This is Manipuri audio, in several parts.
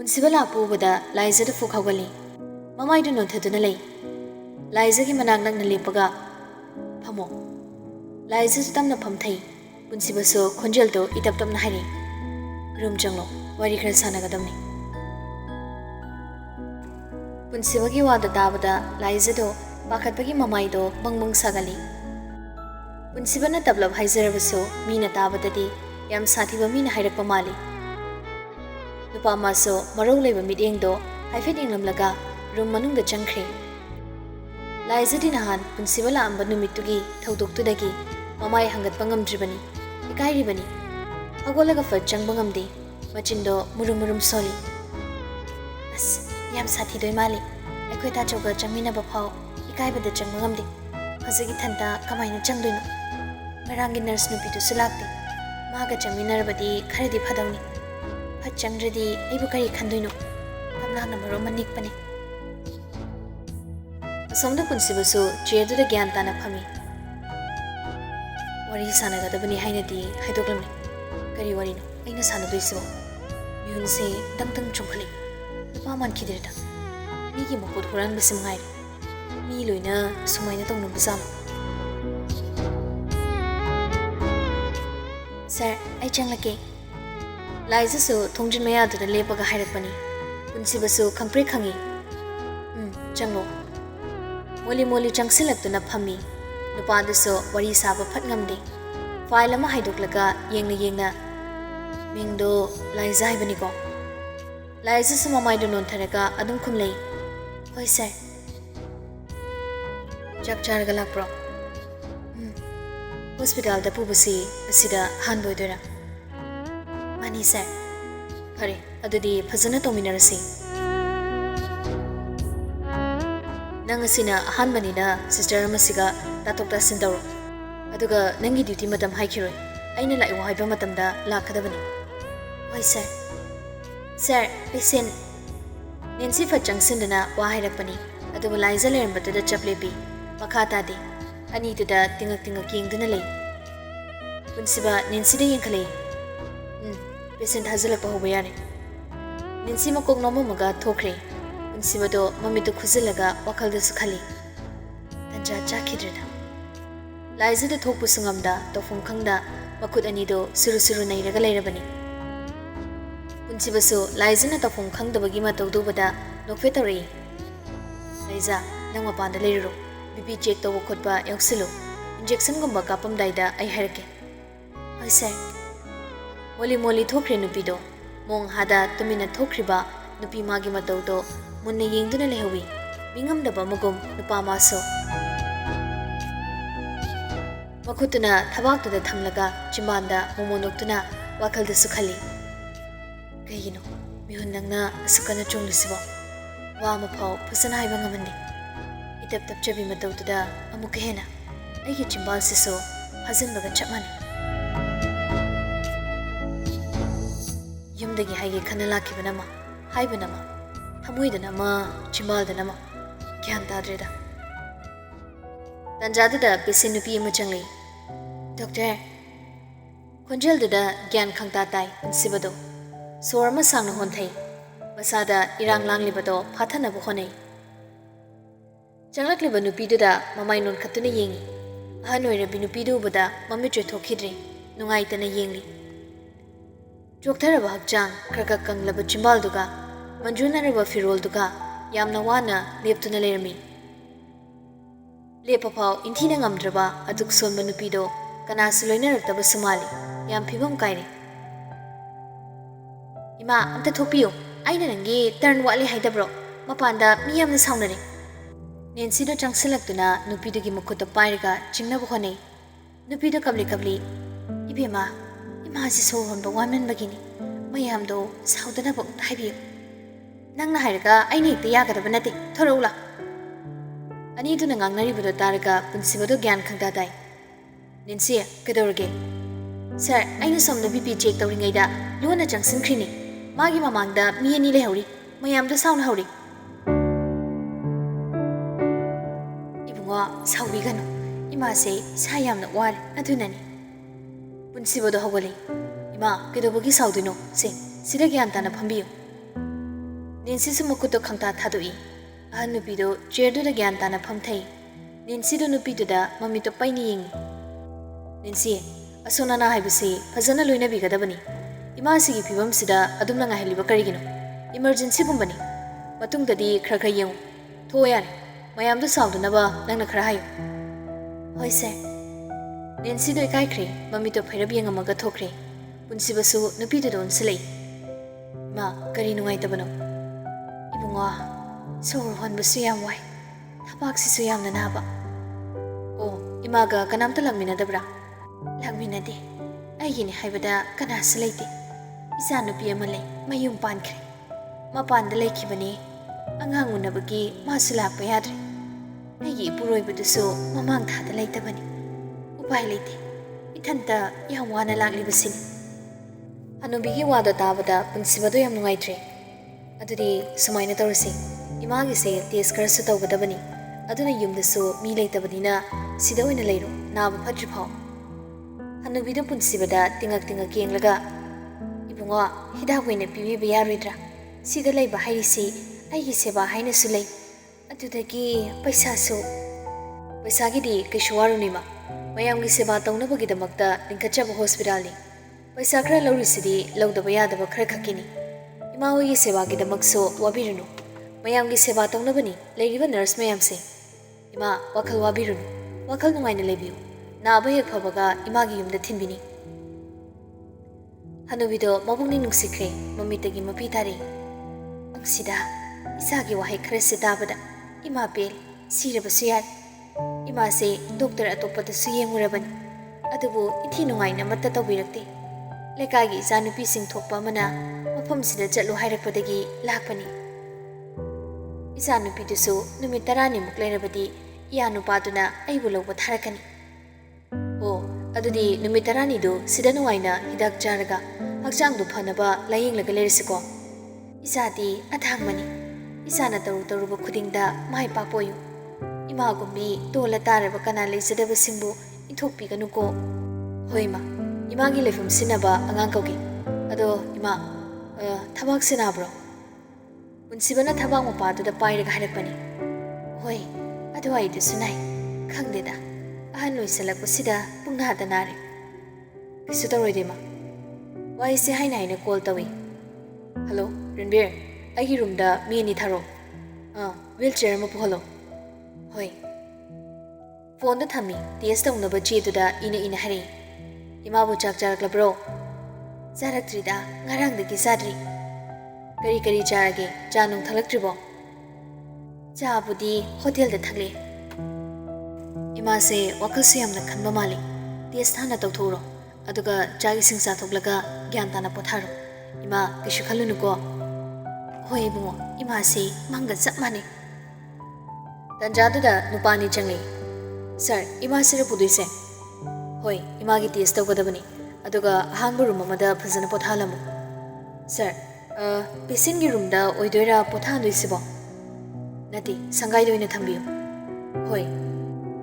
Punsibala pubada Liza fu khawgali. Mamai do nothaduna lay. Liza ki manang nang nalipaga. Phamo. Liza tamna phamthai. Punsibaso khonjel do itap tamna hari. Room janglo wari khar sanagadamni. Punsibagi wada dabada Liza do pakhatpagi mamai do bangmung sagali. Punsibana tablab haizarabaso mina tabadadi yam sathiba mina hairakpa mali. Nupa maso marau leba midyeng do haifet inglamlaga room manungda changkhre. Liza di nahan punsibala amba numitugi thaudoktudagi mamai hangatpa ngamdribani ikairibani hagolaga fat changba ngamdi machindo murum soli. As yam sathidoi mali aikhoi ta choga changminaba phau ikaibada changba ngamdi hazagi thanta kamaina changdoino ngarangi nurse nupidu sulakti maga changminarabadi kharadi phadawni phat changradi aibu kari khandoino kamlana maro manikpani asomda punsibasu cheduda gyan tana phami wari sanagadabani hainadi haidoklamni kari warino aina sanadoisibo mihunse dangdang chungkhali nupa mankidirda migi mapot huran basim ngai mi loina sumaina tongnu bizam Sir, I changlake. Liza so thongjin maya da lepaga hairakpani. Punsibasu khangpre khangi. Changlo. Moli changsilaktuna phami. Nupadaso wari saba phat ngamde. File ama haidoklaga yengna. Mingdo Liza haibani ko. Liza su mamai do nontharaga adum khumlei. Hoi sir. Chak charga lakpro. Hospital da pubasi asida hanboidora. Mani sir. Pare, adudi phazana tominarasi. Nang asina hanbanina sister amasiga tatok tasin tawro. Aduga nangi duty matam haikiroi. Aina lai wa haiba matamda lakadabani. Hoi sir. Sir, patient Nancy Fachangsin wa hairakpani. Aduga Liza lerambatuda chaplebi. Makata di. Ani tuda tingak yengduna lay. Punsiba Nancy da yengkhalay. Patient hazalakpa hoba yare. Nancy makok noma maga thokre. Punsiba do mamitu khuzilaga wakhalda su khali. Tanja chakhidrida. Liza da thokpu sungamda tofum khangda makut ani do suru nairaga lairabani. Punsiba su Liza na tofum khangdabagi matawdubada nokfe tawrei. Liza nang mapanda lairuro. BP check to khotba yaksilo injection gumba kapam daida ai harke ai sir moli thokre nupi do mong hada tumina thokriba nupi magi matau do munne yengduna lehawi bingam daba mugum nupa maso makhutuna thabak da thamlaga chimanda momonoktuna wakhalda sukhali kaigino mihun nangna asukana chonglisibo wa mapau phasana haiba ngamandi Tap chabi matau tuda amuka hena aigi chimbal siso hazin baga chapmani yumdagi haigi khanala kibanama haibanama thamuidanama chimbaldanama gyan tadreda tanjadada patient nupi ama changlei doctor khonjel duda gyan khangta tai sibado sorma sangna honthai masada irang langlibado phathana bu honei Changlak liba nupiduda mamai non khatuna yengi. Ahanoi rabi nupidu bada mamitre thokhidre nungai tana yengli. Choktaraba hakchang kharka kanglaba chimbal duga manjuna raba firol duga yamna wana leptuna lerami. Lepa phau inthina ngamdraba aduk sonba nupido kanasu loinaraktaba sumali yam phibam kaire. Ima amta thokpiyo aina nangi turn wali haidabro mapanda miyamna saunare. Nancy do changsilaktuna nupidu gi mukhuta pairaga chingna bukhonei nupidu kabli ibema ima si so honba wamen bagini mayam do saudana bok haibiyo nangna hairaga aini te yagadaba nate thorula ani du nangangnari budo taraga punsibado gyan khangda dai Nancy kedorge sir aina somna BP check tawringaida lona changsinkhrini magi mamangda mi ani lehori mayam do sauna hori Saubigano, imase sayam na war adunani. Punsibo do hogoli. Ima kedobogi saudino se sida gyantana phambiyo. Nancy Mukuto Kanta Tadui. Anupido, Jerdu the Gantana Pamtei. Nancy do Nupituda, Mamito Pining. Nancy, Asonana Hibisi, Pazana Luna Bigadabani. Imasi Pibum Sida, Adumanga Helibakarigino. Emergency Bumbani. Matung the D. Krakayong. Toyan. Mayam the South Nava, Nana Krahayo. Hoy say. Nancy do Kaikre, Mamito Pirabiang Magatokre. Punsibasu, Nupito don't slay. Ma, Karino Itabano. Ibunga, so one was Suyam White. Tabaxi Suyam Nanaba. Oh, Imaga Kanamta Lamina Debra. Lamina de. Agin Hibada, Kanas lady. Isanupi Malay, Mayum Pankre. Mapan the Lake Kibani. Angangunabagi, Masula Payadri. Agi Puroi Buduso, Mamang Tata later Bani. Upai lady. Itanta, Yawana Lagli Basin. Anubigi Wada Tabada, Punsibado Yam Naitre. Adudi, Sumaina Torsi. Imagi say, Tis Karsuto Badabani. Aduna Yum the so, me later Badina, Sido in a lero, Nab Patripo. Anubido Punsibada, Tinga King Laga. Ibunga, Hida win a Pibi Yaritra. See the labor high sea, I seba Hina Sule. Atutaki, Paisaso. Paisagidi, Kishwarunima. Mayam Seba Tonabagi the Magda, Ninkachaba Hospitali. Paisakra Lorisidi, Low the Bayada of Krakakini. Imawi Sebagi the Magso, Wabirunu. Mayam Seba Tonabani, Lady Nurse Mayam say. Ima, Wakal Wabirunu, Wakal no Mina Lebu. Nabay Pabaga, Imagium the Timbini. Hanubido, Mabuni Nusikre, Mamitagi Mapitari. Sida, Isagi Wahi Cresetabada, Ima Bill, Sirabasiat. Ima say, Doctor Atopa the Suyam Raban. Adabu, Itinoina Matata Virati. Lekagi Zanupi Sing Topa Mana, Mapum Sida Jalo Hirapadagi, Lapani. Isanupi to so, Numitarani Muklerabadi, Yanu Paduna, Ibulo with Harakani. Oh, Adudi, Numitarani do, Sidanoina, Hidak Jaraga, Haksang Panaba, lying like a lyrico. Isati, Atamani. Isana Taruba Kudinda, my papoyu. Imagumi, Dola Taraba Canale, Sedeva Simbu, Itopi Ganuko. Hoima, Imagi left from Sinaba, Angankogi. Ado, Ima, Tabak Sinabro. When Sibana Tabamapa to the Pirate Harapani. Hoi, Ado I do Sunai, Kangdida. Anu Salapusida, Punga Danari. Pisuta Redima. Why is the Haina in a cold away? Hello, Renbeer. I hear room da me and Taro. Wheelchair Mopolo. Hoi. Phone the tummy, the estone of a cheat to da in a hurry. Imabu Chak Bro. Zaratrida, Narang the Gisadri. Kari Jaragi, Janum Talaktribo. Jabudi, Hotel the Tagli. Imase, Wakasiam the Kanbamali. The Estana Totoro. Aduga, Jagi Sing Satoblaga, Gantana Potaro. Ima, Kishukalunuko. Hoibu, Imasi, Manga Sapmani. Tanjada, Nupani Changi. Sir, Imasira Pudise. Hoi, Imagiti is Togodabani. Aduga, Hamburu Mamada, President Potalamu. Sir, Pisingi Rumda, Oidura Potandu Sibo. Nati, Sangaido in a Tambu. Hoi,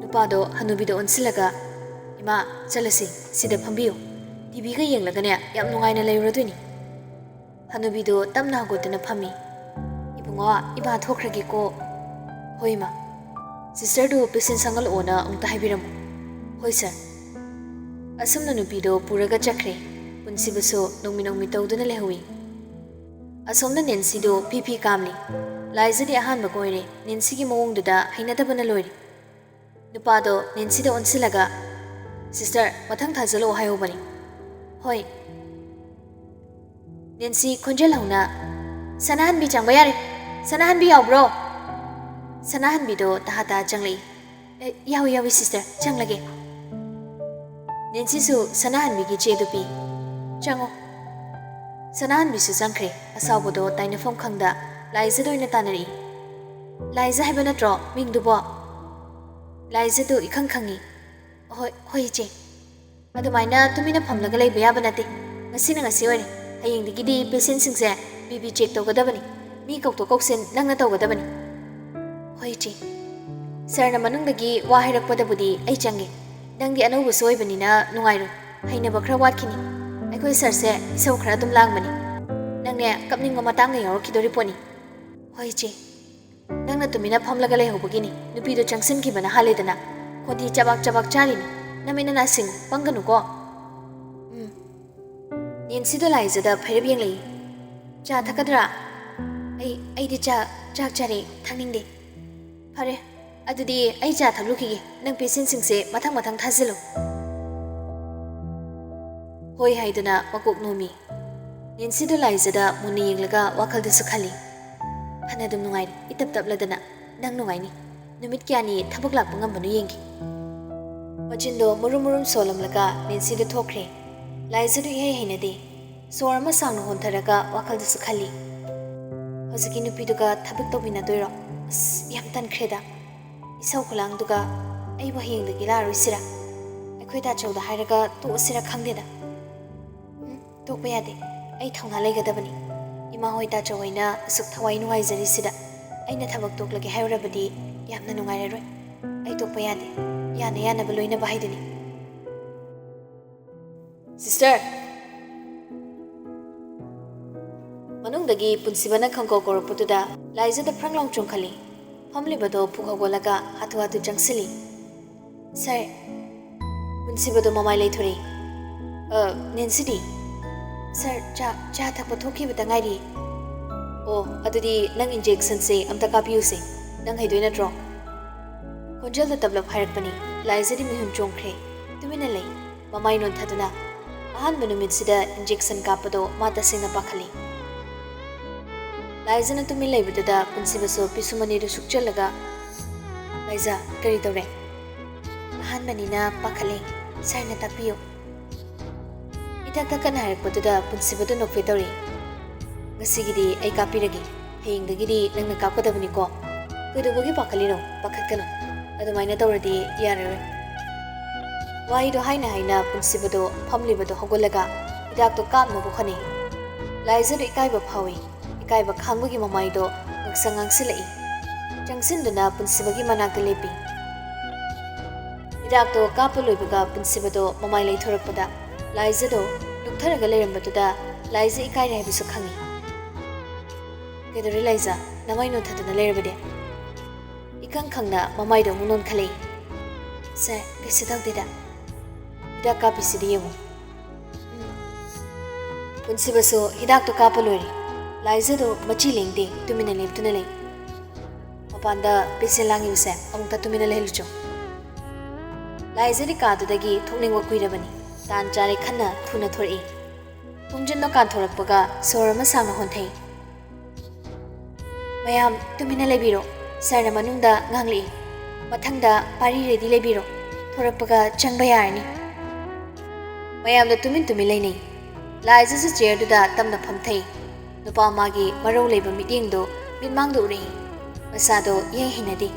Nupado, Hanubido on Silaga. Ima, Jealousy, Sida Pambio. Dibiga Yang Lagana, Yamnoina Lay Hanubido, Tamna got in a pummy. Ibunga, Iba Tokragiko. Hoima. Sister do Pisin Sangal Ona on Tahibiram. Hoiser. Asum Nubido, Puraga Chakre. Unsibaso, Nomino Mito de Lehui. Asum the Nancy do, Pipi Kamli. Liza de Ahan Bagoire, Nancy Mong da, Hinata Banalori. Nupado, Nancy the Onsilaga. Sister, Matang Tazalo Hiobani. Hoi. Nancy Congelona Sanahan be Changbayari Sanahan be our bro Sanahan be do Tahata Changli Yawi sister Changlage Nancy Su Sanahan be Giche to be Chango Sanahan be Susankre Asabodo Dinafom Kangda Liza do in a tannery Liza have a draw Ming Dubo Liza do Ikankangi Hoiche Adamina to mean a pumlagale Biabanati Masina Siori Haying the giddy patient sings there, BB check to Godabani, Miko to Coxin, Nanga to Godabani. Hoichi Sarna Manungagi, Wahira Podabudi, Ichangi, Dangi Ano was Soibanina, Nuairu, I never Krawakini. I could say, so Kratum Langmani. Nanga, coming on Matangi or Kidori Pony. Hoi che. Nang na tumina phamlaga lehobagini nupi do changsinkhibana haledana khoti chabak charini namina na sing panganu ko Nancy do laizada phairbiang lei cha thakadra ai di cha chak chare thangning de phare adudi ai cha thakluki nang patient singse mathang thajilu hoi haiduna makok nomi Nancy do laizada muni yenglaga wakhal de sukhali Hanadum nungai itap ladana nang nungai ni numit kyani thabak lak pangam banu yengi Machindo murum solam laga Nancy de thokre Laizadu he hinade sorma sang hon tharaga wakal du sukhali hoziki nupi duga thabak to bina doiro yam tan khreda isau khulang duga ai ba hing de gila ruisira akhoi ta chawda hairaga to sira khangdeda to payade ai thongna leigadabani ima hoi ta chawaina suk thawai nuai jari sida aina thabak toklage hairabadi yamna nungai roi ai to payade yana baloina bahaiduni Sister Manungdagi punsibana khangko koroputuda laizada pranglong chungkhali famlibado pukhogolaga hatu jangsili Sir punsibado mamai leithori Nancy di Sir cha thakpa thoki batangairi Oh adudi nang injection se amta kapiu se nang haidoi natro Konjal da tablap hairakpani laizadi mihun chongkhre tumina lei mamai non thaduna ahanba numitida injection kapado mata singna pakhali Laizana tumi leibudada punsibaso pisumani ru sukchalaga Laiza kari tore ahanba nina pakhali sarna takpiyo Itak harakpaduda punsibadu nokfe tori ngasigidi ai kapiragi heyingdagidi nangna kapkadabani ko kudubagi pakhalino pakhatkano adumaina tawradi yarare Waido haina punsibado phamlibado hogolaga idakto kamnabu khani Laizadu ikaiba phawi ikaiba khangbugi mamaido ngaksangang silai changsinduna punsibagi manakta lepi idakto kapaloibaga punsibado mamai leithorakpada Laizado luktharaga leirambatuda Laiza ikaira haibisu khangi kedori Laiza namai no thaduna leirabade ikang khangna mamaido munon khalei Sir kisidawdeda Hidak kapisidi yemo Punsibaso hidak to kapalori Laizado machi lengde tumina leptuna lei Mapanda piselangi use amukta tumina lehelucho Laizadi kadudagi thokningwa kuirabani tan chare khanna thuna thori Pungjinno kan thorakpaga sorama sangna honthei Mayam tumina lebiro sarna manungda ngangli mathangda pari ready lebiro thorakpaga changba yarni Mayamda tumin lainei Laiza su chair duda tamna phamthei nupa magi marau leiba mitingdo mitmangdo uri masado yeng hinadi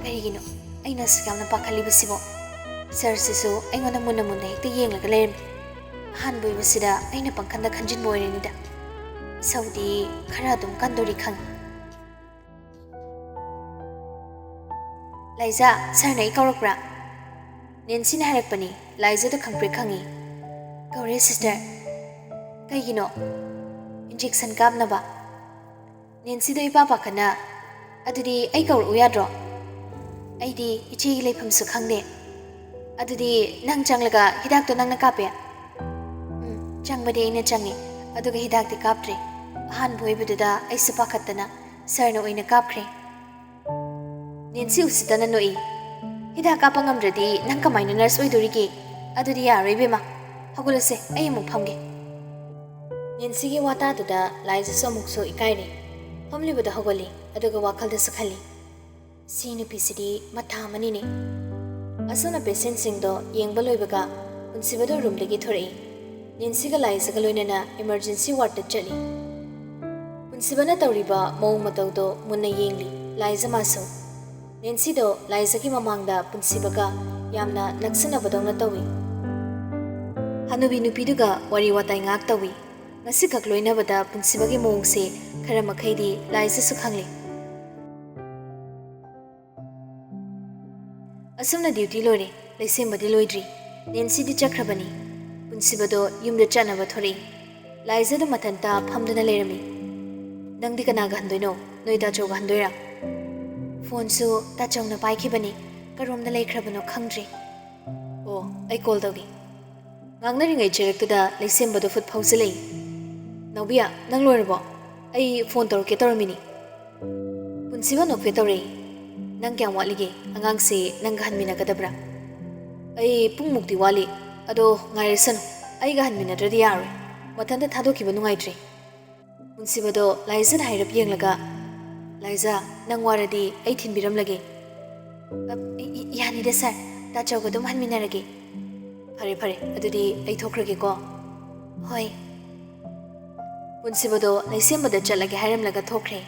karigino aina sikamna pakhali bisibo sir sisu aingona munna hekta yenglaga lerim han boi basida aina pangkhanda khanjin boireni da saudi khara dum kandori khang Laiza sarna ikawrakra Nancy na harakpani Laiza da khangpre khangi Kaure sister Kaigino Injection kapnaba Nancy da ipa pakhana Adudi ai kaur uyadro Aidi ichi leifam su khangde Adudi nang changlaga hidak to nang nakape Changbade ina changi Aduga hidak di kaptre Ahan boibududa ai sapakhatana Sarna oina kapkre Nancy usitana noi Hidak kapangamdradi nang kamaina nurse oidorigi Adudi yaroi bema Hagulase ai amuk phamge Nancy gi wata duda Laiza somukso ikaire phamlibada hagoli aduga wakhalda sakhali Sinu pisidi matha manine Asana patient singdo yengba loibaga punsibado room dagi thorei Nancy ga Laiza ga loinana emergency ward ta chali punsibana tawriba mawung matawdo munna yengli Laiza maso Nancy do Laiza ki mamangda punsibaga yamna naksanabadawna tawi Hanubi nupiduga wari watai ngak tawi ngasi kak loinabada punsibagi mawungse khara makhaidi Laiza su khangli Asumna duty lore leisembadi loidri Nancy di chakrabani punsibado yumda chanaba thori Laiza do matanta phamdana lerami Nangdi kanaga handoino, noi Dachoga handoira. Phone su Dachongna paikibani, karomna laikhrabano khangdri. Oh, I call dogi. Ngangnaringai cherektuda leisembado foot pausilei. Naubia, nang loirbo. I phone torke tormini. Punsiba nokfe tore. Nang kyang walige, angang se nang gahanmina kadabra. Ay pungmukti wali, ado ngairisano. Ay gahanmina dradi yaro. Matanda thadokiba nungaitri. Punsibado Liza hairap yenglaga. Liza, nang waradi ay thinbiram lagi. Yani de sir, Dachawga dum hanminarage. Pare, adudi ay thokrage ko. Hoy. Punsibado laisembada chalage hairam laga thokre.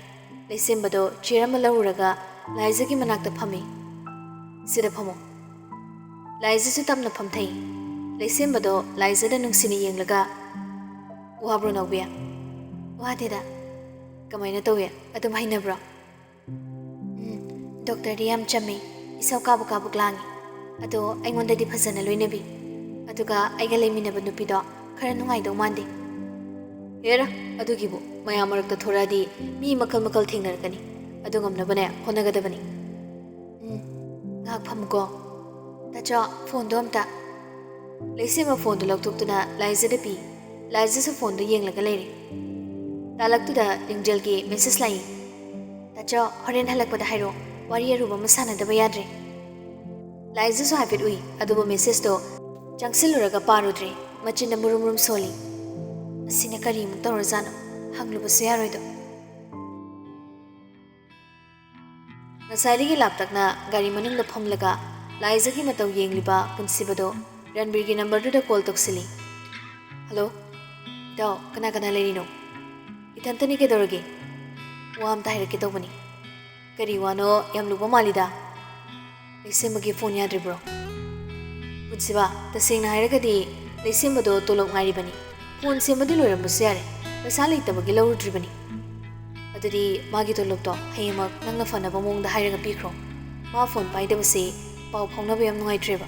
Laisembado chirama lauraga Liza ki manakta phami. Sida phamo. Liza su tamna phamthai. Laisembado Liza da nungsini yenglaga. Wabro nawbia. Wadeda. Kamaina tawya adum hainabra. Doctor Riam chami. Isaw kabuk langi. Ado aingonda di phasana loinabi. Aduga aiga leiminaba nupido khara nungaidau mandi. Era adugibu mayam marakta thoradi mi makal thengnarakani. Adu ngamnabane honagadabani. Ngak phamko. Tacha phone do amta. Leisema phone do loktuktuna Liza de pi. Liza su phone do yenglaga leire. Talaktuda Ningol ki message lai. Tacha horen halakpada hairo wari aruba masana daba yadre. Liza su hapit ui aduba message do jangsiluraga parudre machinda murum soli. Asina kari mutawrazano hanglubasu yaroido. Ngasarigi laptakna gari manungda phomlaga Liza ki mataw yengliba punsibado Ranbir ki number da call toksili. Hello? Daw, kana lerino. Itantani ke dorage. Wam tahira ke tawbani. Kari wano yamluba malida. Leisembagi phone yadri bro. Punsiba, tasing na hairagadi leisembado tolok ngaribani. Phone sembadi loirambusu yare. Pesa leitabagi laurudribani. Adudi magi tolokto hayemak nangna fanaba mongda hairaga pikro. Ma phone paidabase pau phaunaba yam nungaitreba.